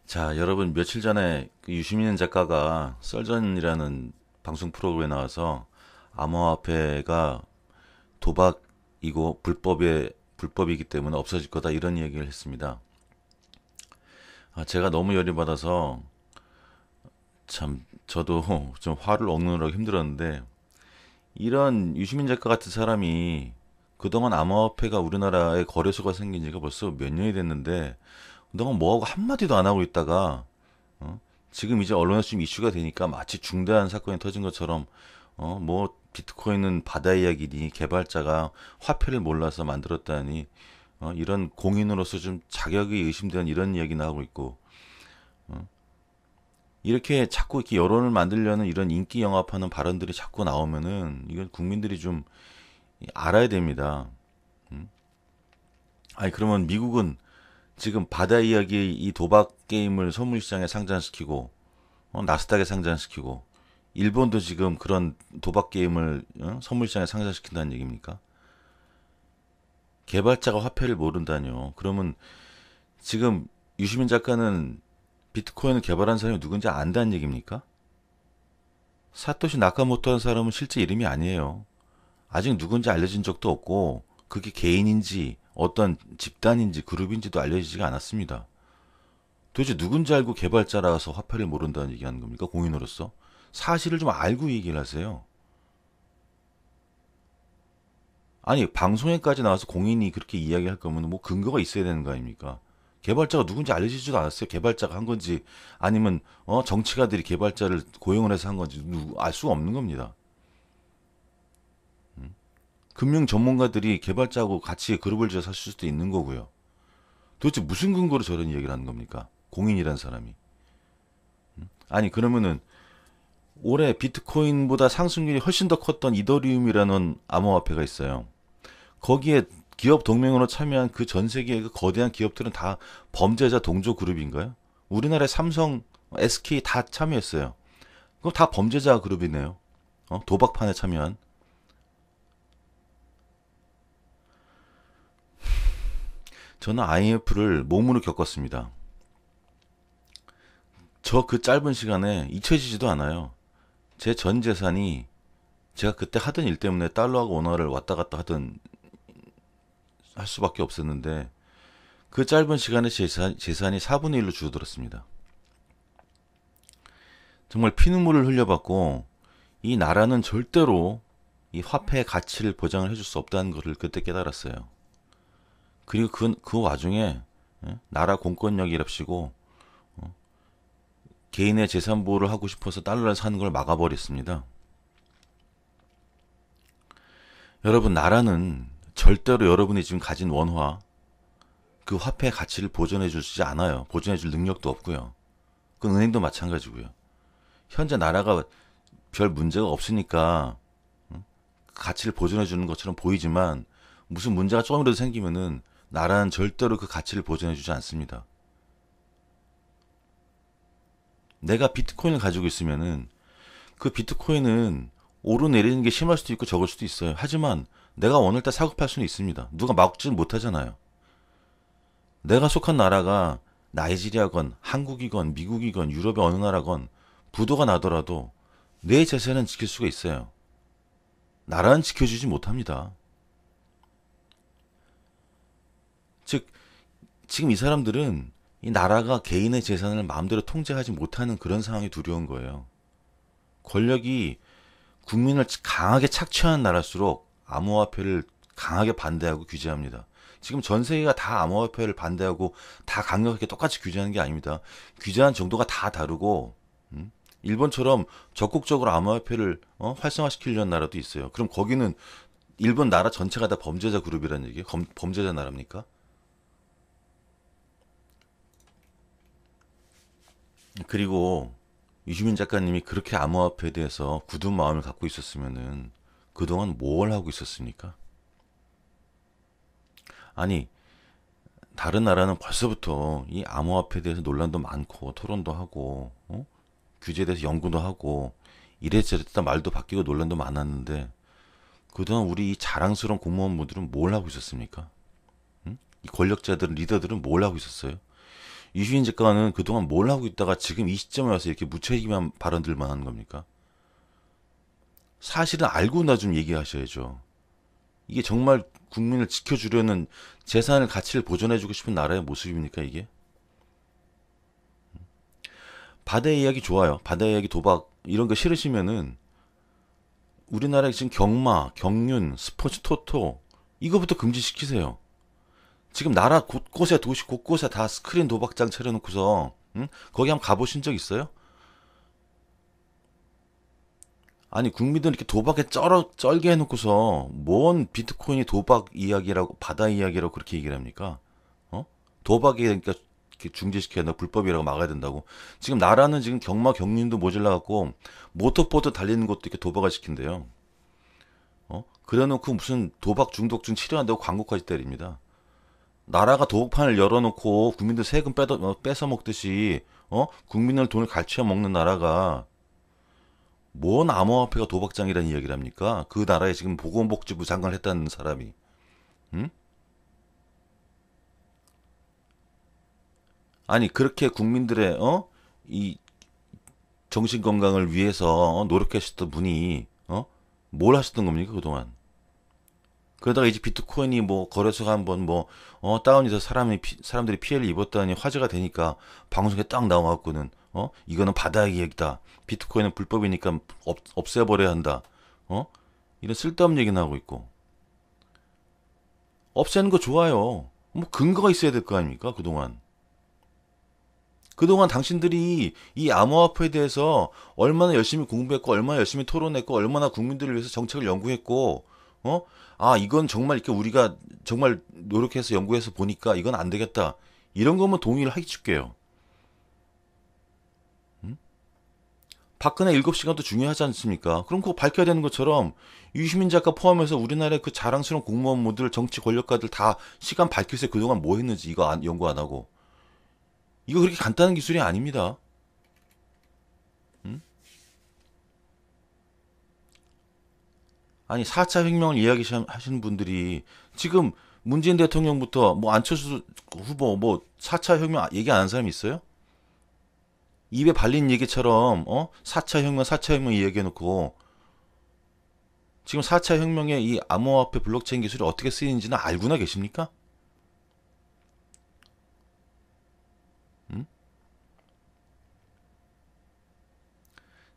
자, 여러분 며칠 전에 그 유시민 작가가 썰전이라는 방송 프로그램에 나와서 암호화폐가 도박이고 불법이기 때문에 없어질 거다 이런 얘기를 했습니다. 제가 너무 열이 받아서 참 저도 좀 화를 억누르기 힘들었는데 이런 유시민 작가 같은 사람이 그동안 암호화폐가 우리나라에 거래소가 생긴 지가 벌써 몇 년이 됐는데 그동안 뭐하고 한마디도 안 하고 있다가 어? 지금 이제 언론에서 좀 이슈가 되니까 마치 중대한 사건이 터진 것처럼 뭐 비트코인은 바다 이야기니 개발자가 화폐를 몰라서 만들었다니 이런 공인으로서 좀 자격이 의심되는 이런 이야기 나오고 있고 이렇게 자꾸 이렇게 여론을 만들려는 이런 인기 영합하는 발언들이 자꾸 나오면은 이건 국민들이 좀 알아야 됩니다. 음? 아니 그러면 미국은 지금 바다 이야기 이 도박 게임을 선물시장에 상장시키고 나스닥에 상장시키고 일본도 지금 그런 도박 게임을 선물시장에 상장시킨다는 얘기입니까? 개발자가 화폐를 모른다뇨. 그러면 지금 유시민 작가는 비트코인을 개발한 사람이 누군지 안다는 얘기입니까? 사토시 나카모토라는 사람은 실제 이름이 아니에요. 아직 누군지 알려진 적도 없고 그게 개인인지 어떤 집단인지 그룹인지도 알려지지가 않았습니다. 도대체 누군지 알고 개발자라서 화폐를 모른다는 얘기하는 겁니까? 공인으로서? 사실을 좀 알고 얘기를 하세요. 아니, 방송에까지 나와서 공인이 그렇게 이야기할 거면 뭐 근거가 있어야 되는 거 아닙니까? 개발자가 누군지 알려지지도 않았어요. 개발자가 한 건지 아니면 정치가들이 개발자를 고용을 해서 한 건지 알 수가 없는 겁니다. 금융 전문가들이 개발자하고 같이 그룹을 지어서 할 수도 있는 거고요. 도대체 무슨 근거로 저런 이야기를 하는 겁니까? 공인이란 사람이. 아니 그러면은 올해 비트코인보다 상승률이 훨씬 더 컸던 이더리움이라는 암호화폐가 있어요. 거기에 기업 동맹으로 참여한 그 전 세계의 그 거대한 기업들은 다 범죄자 동조 그룹인가요? 우리나라의 삼성, SK 다 참여했어요. 그럼 다 범죄자 그룹이네요. 도박판에 참여한. 저는 IMF를 몸으로 겪었습니다. 저 그 짧은 시간에 잊혀지지도 않아요. 제 전 재산이 제가 그때 하던 일 때문에 달러하고 원화를 왔다 갔다 하던 할 수밖에 없었는데 그 짧은 시간에 재산이 4분의 1로 줄어들었습니다. 정말 피눈물을 흘려봤고 이 나라는 절대로 이 화폐의 가치를 보장을 해줄 수 없다는 것을 그때 깨달았어요. 그리고 그 와중에 나라 공권력이랍시고 개인의 재산 보호를 하고 싶어서 달러를 사는 걸 막아버렸습니다. 여러분 나라는 절대로 여러분이 지금 가진 원화 그 화폐의 가치를 보존해 주지 않아요. 보존해 줄 능력도 없고요. 그 은행도 마찬가지고요. 현재 나라가 별 문제가 없으니까 가치를 보존해 주는 것처럼 보이지만 무슨 문제가 조금이라도 생기면은 나라는 절대로 그 가치를 보존해 주지 않습니다. 내가 비트코인을 가지고 있으면은 그 비트코인은 오르내리는 게 심할 수도 있고 적을 수도 있어요. 하지만 내가 원할 때 사고 팔 수는 있습니다. 누가 막지는 못하잖아요. 내가 속한 나라가 나이지리아건 한국이건 미국이건 유럽의 어느 나라건 부도가 나더라도 내 재산은 지킬 수가 있어요. 나라는 지켜주지 못합니다. 즉 지금 이 사람들은 이 나라가 개인의 재산을 마음대로 통제하지 못하는 그런 상황이 두려운 거예요. 권력이 국민을 강하게 착취하는 나라일수록 암호화폐를 강하게 반대하고 규제합니다. 지금 전 세계가 다 암호화폐를 반대하고 다 강력하게 똑같이 규제하는 게 아닙니다. 규제한 정도가 다 다르고 일본처럼 적극적으로 암호화폐를 활성화시키려는 나라도 있어요. 그럼 거기는 일본 나라 전체가 다 범죄자 그룹이라는 얘기예요? 범죄자 나라입니까? 그리고 유시민 작가님이 그렇게 암호화폐에 대해서 굳은 마음을 갖고 있었으면은 그동안 뭘 하고 있었습니까? 아니, 다른 나라는 벌써부터 이 암호화폐에 대해서 논란도 많고 토론도 하고 규제에 대해서 연구도 하고 이래저래 말도 바뀌고 논란도 많았는데 그동안 우리 이 자랑스러운 공무원분들은 뭘 하고 있었습니까? 이 권력자들은 리더들은 뭘 하고 있었어요? 유시민 작가는 그동안 뭘 하고 있다가 지금 이 시점에 와서 이렇게 무책임한 발언들만 하는 겁니까? 사실은 알고 나 좀 얘기하셔야죠. 이게 정말 국민을 지켜주려는 재산의 가치를 보존해주고 싶은 나라의 모습입니까, 이게? 바다 이야기 좋아요. 바다 이야기, 도박 이런 거 싫으시면은 우리나라에 지금 경마, 경륜, 스포츠 토토 이거부터 금지시키세요. 지금 나라 곳곳에 도시 곳곳에 다 스크린 도박장 차려놓고서 응? 거기 한번 가보신 적 있어요? 아니 국민들 이렇게 도박에 쩔게 해놓고서 뭔 비트코인이 도박 이야기라고 바다 이야기라고 그렇게 얘기를 합니까? 어? 도박이 그러니까 이렇게 중지시켜야 된다 불법이라고 막아야 된다고. 지금 나라는 지금 경마 경륜도 모자라 갖고 모터보드 달리는 것도 이렇게 도박을 시킨대요. 그래놓고 무슨 도박 중독증 치료한다고 광고까지 때립니다. 나라가 도박판을 열어놓고 국민들 세금 뺏어 먹듯이 국민들 돈을 갈취해 먹는 나라가 뭔 암호화폐가 도박장이라는 이야기를 합니까? 그 나라에 지금 보건복지부 장관을 했다는 사람이. 응? 아니 그렇게 국민들의 이 정신 건강을 위해서 노력하셨던 분이 뭘 하셨던 겁니까 그동안? 그러다가 이제 비트코인이 뭐 거래소가 한번 뭐 다운이 돼서 사람들이 피해를 입었다니 화제가 되니까 방송에 딱 나와갖고는 이거는 바다 이야기다. 비트코인은 불법이니까 없애버려야 한다. 어 이런 쓸데없는 얘기나 하고 있고 없애는 거 좋아요. 뭐 근거가 있어야 될 거 아닙니까 그동안. 그동안 당신들이 이 암호화폐에 대해서 얼마나 열심히 공부했고, 얼마나 열심히 토론했고, 얼마나 국민들을 위해서 정책을 연구했고, 이건 정말 이렇게 우리가 정말 노력해서 연구해서 보니까 이건 안 되겠다. 이런 거면 동의를 해줄게요. 음? 박근혜 7시간도 중요하지 않습니까? 그럼 그거 밝혀야 되는 것처럼 유시민 작가 포함해서 우리나라의 그 자랑스러운 공무원들, 정치 권력가들 다 시간 밝히세요. 그동안 뭐 했는지 이거 연구 안 하고. 이거 그렇게 간단한 기술이 아닙니다. 음? 아니 4차 혁명을 이야기하시는 분들이 지금 문재인 대통령부터 뭐 안철수 후보 뭐 4차 혁명 얘기 안 하는 사람이 있어요? 입에 발린 얘기처럼 4차 혁명 4차 혁명 이야기해놓고 지금 4차 혁명의 이 암호화폐 블록체인 기술이 어떻게 쓰이는지는 알고나 계십니까?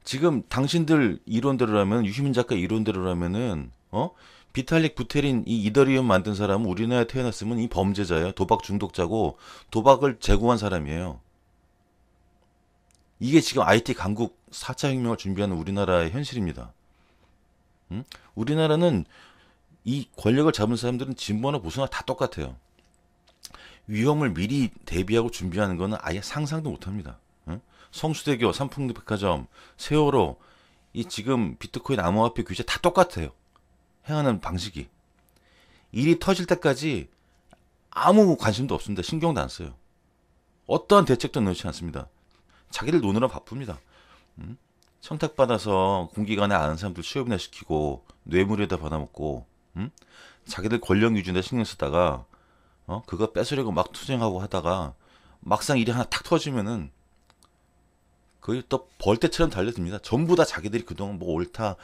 지금 당신들 이론대로라면 유시민 작가 이론대로라면은 비탈릭 부테린 이 이더리움 만든 사람은 우리나라에 태어났으면 이 범죄자예요. 도박 중독자고 도박을 제공한 사람이에요. 이게 지금 IT 강국 4차 혁명을 준비하는 우리나라의 현실입니다. 응? 우리나라는 이 권력을 잡은 사람들은 진보나 보수나 다 똑같아요. 위험을 미리 대비하고 준비하는 거는 아예 상상도 못합니다. 응? 성수대교, 삼풍백화점, 세월호, 이 지금 비트코인 암호화폐 규제 다 똑같아요. 행하는 방식이. 일이 터질 때까지 아무 관심도 없습니다. 신경도 안 써요. 어떠한 대책도 넣지 않습니다. 자기들 노느라 바쁩니다. 청탁받아서 공기관에 아는 사람들 취업이나 시키고 뇌물에다 받아먹고 자기들 권력 유지에 신경 쓰다가 그거 뺏으려고 막 투쟁하고 하다가 막상 일이 하나 탁 터지면은 거의 또 벌떼처럼 달려듭니다. 전부 다 자기들이 그동안 뭐 옳다,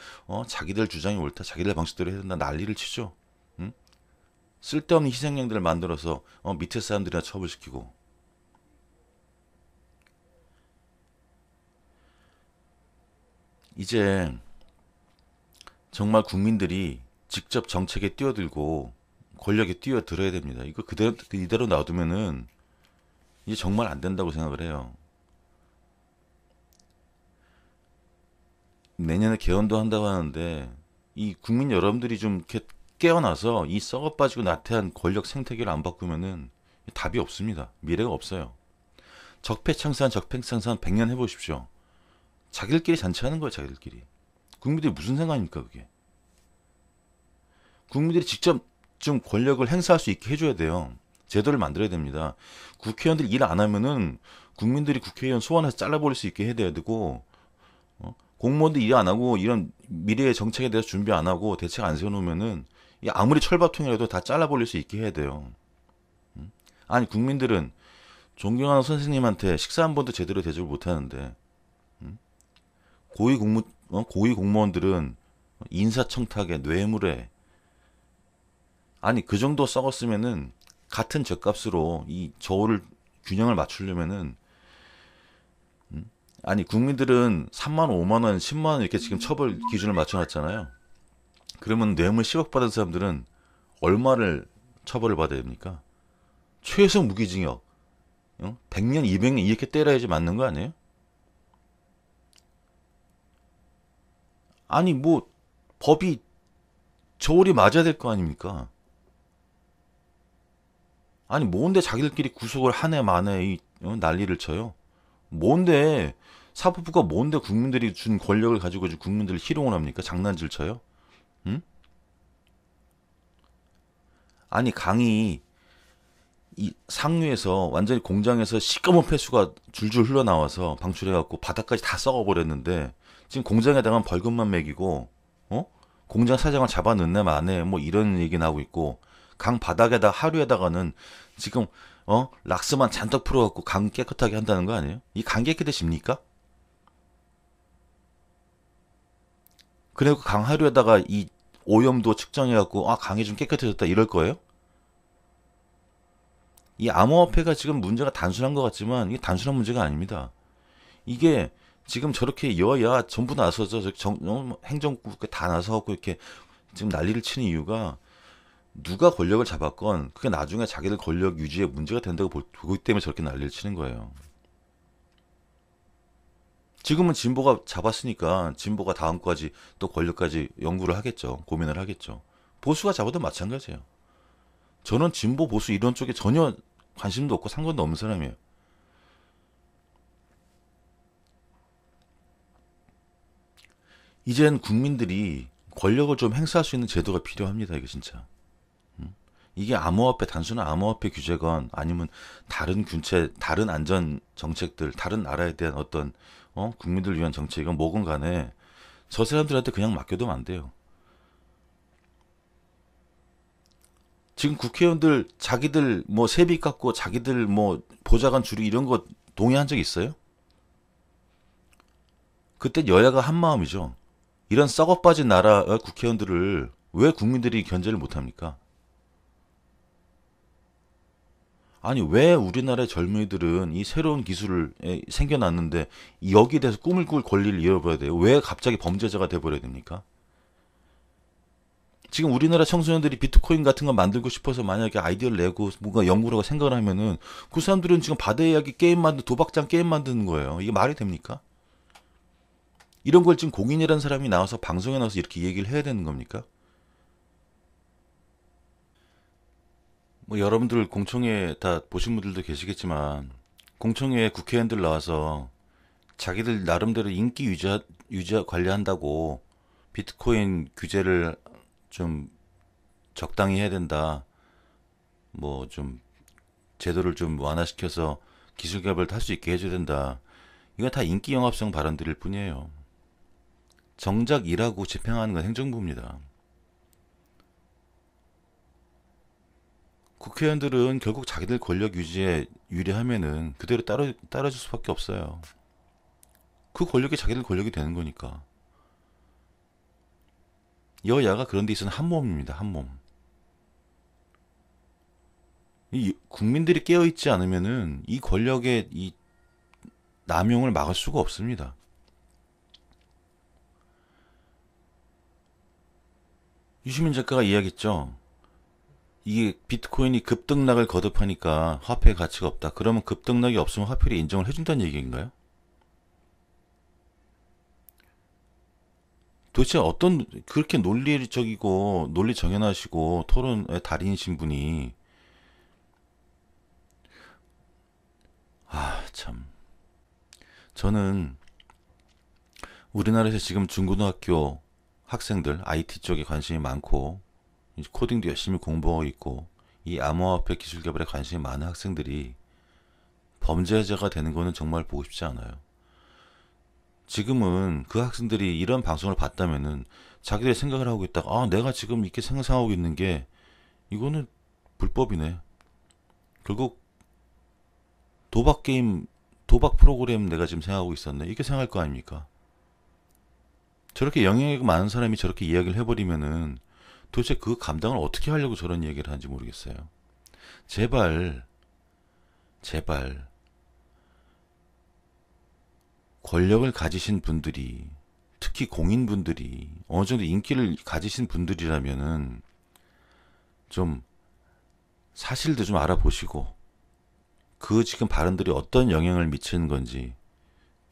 자기들 주장이 옳다, 자기들 방식대로 해야 된다 난리를 치죠. 응? 쓸데없는 희생양들을 만들어서 밑에 사람들이나 처벌시키고. 이제 정말 국민들이 직접 정책에 뛰어들고 권력에 뛰어들어야 됩니다. 이거 이대로 놔두면은 이제 정말 안 된다고 생각을 해요. 내년에 개헌도 한다고 하는데 이 국민 여러분들이 좀 이렇게 깨어나서 이 썩어 빠지고 나태한 권력 생태계를 안 바꾸면은 답이 없습니다. 미래가 없어요. 적폐청산, 적폐청산 100년 해보십시오. 자기들끼리 잔치하는 거예요, 자기들끼리. 국민들이 무슨 생각입니까, 그게? 국민들이 직접 좀 권력을 행사할 수 있게 해줘야 돼요. 제도를 만들어야 됩니다. 국회의원들이 일 안 하면은 국민들이 국회의원 소환해서 잘라버릴 수 있게 해야 되고, 공무원들 일 안 하고 이런 미래의 정책에 대해서 준비 안 하고 대책 안 세워놓으면은 아무리 철밥통이라도 다 잘라버릴 수 있게 해야 돼요. 아니 국민들은 존경하는 선생님한테 식사 한 번도 제대로 대접을 못 하는데, 음? 고위 공무원들은 인사청탁에 뇌물에, 아니 그 정도 썩었으면은 같은 죗값으로 이 저울을 균형을 맞추려면은, 아니 국민들은 3만 원, 5만 원, 10만 원 이렇게 지금 처벌 기준을 맞춰놨잖아요. 그러면 뇌물 10억 받은 사람들은 얼마를 처벌을 받아야 됩니까? 최소 무기징역, 100년, 200년 이렇게 때려야지 맞는 거 아니에요? 아니 뭐 법이 저울이 맞아야 될 거 아닙니까? 아니 뭔데 자기들끼리 구속을 한 해 만에 난리를 쳐요? 뭔데 사법부가 뭔데 국민들이 준 권력을 가지고 국민들을 희롱을 합니까? 장난질 쳐요? 응? 아니 강이 이 상류에서 완전히 공장에서 시꺼먼 폐수가 줄줄 흘러나와서 방출해갖고 바닥까지 다 썩어버렸는데 지금 공장에다가 벌금만 매기고 공장 사장을 잡아 넣네 마네 뭐 이런 얘기 나오고 있고 강 바닥에다 하류에다가는 지금 락스만 잔뜩 풀어갖고 강 깨끗하게 한다는 거 아니에요? 이 강 깨끗해집니까? 그리고 강 하류에다가 이 오염도 측정해갖고 아 강이 좀 깨끗해졌다 이럴 거예요? 이 암호화폐가 지금 문제가 단순한 것 같지만 이게 단순한 문제가 아닙니다. 이게 지금 저렇게 여야 전부 나서서 행정국에 다 나서갖고 이렇게 지금 난리를 치는 이유가 누가 권력을 잡았건 그게 나중에 자기들 권력 유지에 문제가 된다고 보기 때문에 저렇게 난리를 치는 거예요. 지금은 진보가 잡았으니까 진보가 다음까지 또 권력까지 연구를 하겠죠. 고민을 하겠죠. 보수가 잡아도 마찬가지예요. 저는 진보 보수 이런 쪽에 전혀 관심도 없고 상관도 없는 사람이에요. 이젠 국민들이 권력을 좀 행사할 수 있는 제도가 필요합니다. 이게 진짜. 이게 암호화폐 단순한 암호화폐 규제건 아니면 다른 균체, 다른 안전 정책들, 다른 나라에 대한 어떤 국민들 위한 정책이건 뭐건 간에 저 사람들한테 그냥 맡겨두면 안 돼요. 지금 국회의원들 자기들 뭐 세비 깎고 자기들 뭐 보좌관 줄이 이런 거 동의한 적 있어요? 그때 여야가 한 마음이죠. 이런 썩어 빠진 나라 국회의원들을 왜 국민들이 견제를 못합니까? 아니 왜 우리나라의 젊은이들은 이 새로운 기술을 생겨났는데 여기에 대해서 꿈을 꿀 권리를 잃어버려야 돼요? 왜 갑자기 범죄자가 돼버려야 됩니까? 지금 우리나라 청소년들이 비트코인 같은 거 만들고 싶어서 만약에 아이디어를 내고 뭔가 연구를 하고 생각을 하면은 그 사람들은 지금 바다 이야기 게임 도박장 게임 만드는 거예요. 이게 말이 됩니까? 이런 걸 지금 공인이라는 사람이 나와서 방송에 나와서 이렇게 얘기를 해야 되는 겁니까? 뭐 여러분들 공청회 다 보신 분들도 계시겠지만 공청회에 국회의원들 나와서 자기들 나름대로 인기 유지 관리한다고 비트코인 규제를 좀 적당히 해야 된다. 뭐 좀 제도를 좀 완화시켜서 기술 개발도 할 수 있게 해줘야 된다. 이건 다 인기 영합성 발언들일 뿐이에요. 정작 일하고 집행하는 건 행정부입니다. 국회의원들은 결국 자기들 권력 유지에 유리하면은 그대로 따라줄 수밖에 없어요. 그 권력이 자기들 권력이 되는 거니까. 여야가 그런 데 있어서는 한 몸입니다. 한 몸. 이 국민들이 깨어있지 않으면은 이 권력의 이 남용을 막을 수가 없습니다. 유시민 작가가 이야기했죠. 이게 비트코인이 급등락을 거듭하니까 화폐의 가치가 없다. 그러면 급등락이 없으면 화폐를 인정을 해준다는 얘기인가요? 도대체 어떤 그렇게 논리적이고 논리 정연하시고 토론의 달인이신 분이 참 저는 우리나라에서 지금 중고등학교 학생들 IT 쪽에 관심이 많고 이제 코딩도 열심히 공부하고 있고 이 암호화폐 기술 개발에 관심이 많은 학생들이 범죄자가 되는 거는 정말 보고 싶지 않아요. 지금은 그 학생들이 이런 방송을 봤다면은 자기들이 생각을 하고 있다가 내가 지금 이렇게 상상하고 있는 게 이거는 불법이네. 결국 도박 게임, 도박 프로그램 내가 지금 생각하고 있었네. 이게 생각할 거 아닙니까? 저렇게 영향력 많은 사람이 저렇게 이야기를 해버리면은 도대체 그 감당을 어떻게 하려고 저런 이야기를 하는지 모르겠어요. 제발, 제발, 권력을 가지신 분들이, 특히 공인분들이, 어느 정도 인기를 가지신 분들이라면은 좀 사실도 좀 알아보시고, 그 지금 발언들이 어떤 영향을 미치는 건지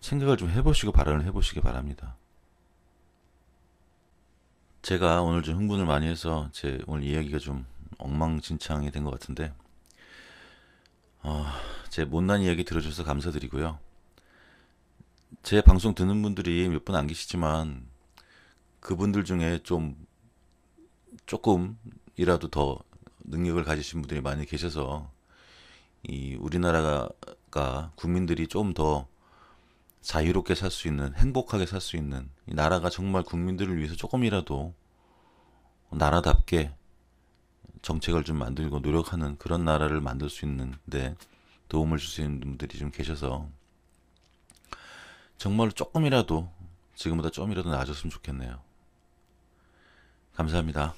생각을 좀 해보시고 발언을 해보시기 바랍니다. 제가 오늘 좀 흥분을 많이 해서 제 오늘 이야기가 좀 엉망진창이 된 것 같은데, 제 못난 이야기 들어주셔서 감사드리고요. 제 방송 듣는 분들이 몇 분 안 계시지만 그분들 중에 좀 조금이라도 더 능력을 가지신 분들이 많이 계셔서 이 우리나라가 국민들이 좀 더 자유롭게 살 수 있는, 행복하게 살 수 있는, 이 나라가 정말 국민들을 위해서 조금이라도 나라답게 정책을 좀 만들고 노력하는 그런 나라를 만들 수 있는데 도움을 줄 수 있는 분들이 좀 계셔서 정말로 조금이라도 지금보다 좀이라도 나아졌으면 좋겠네요. 감사합니다.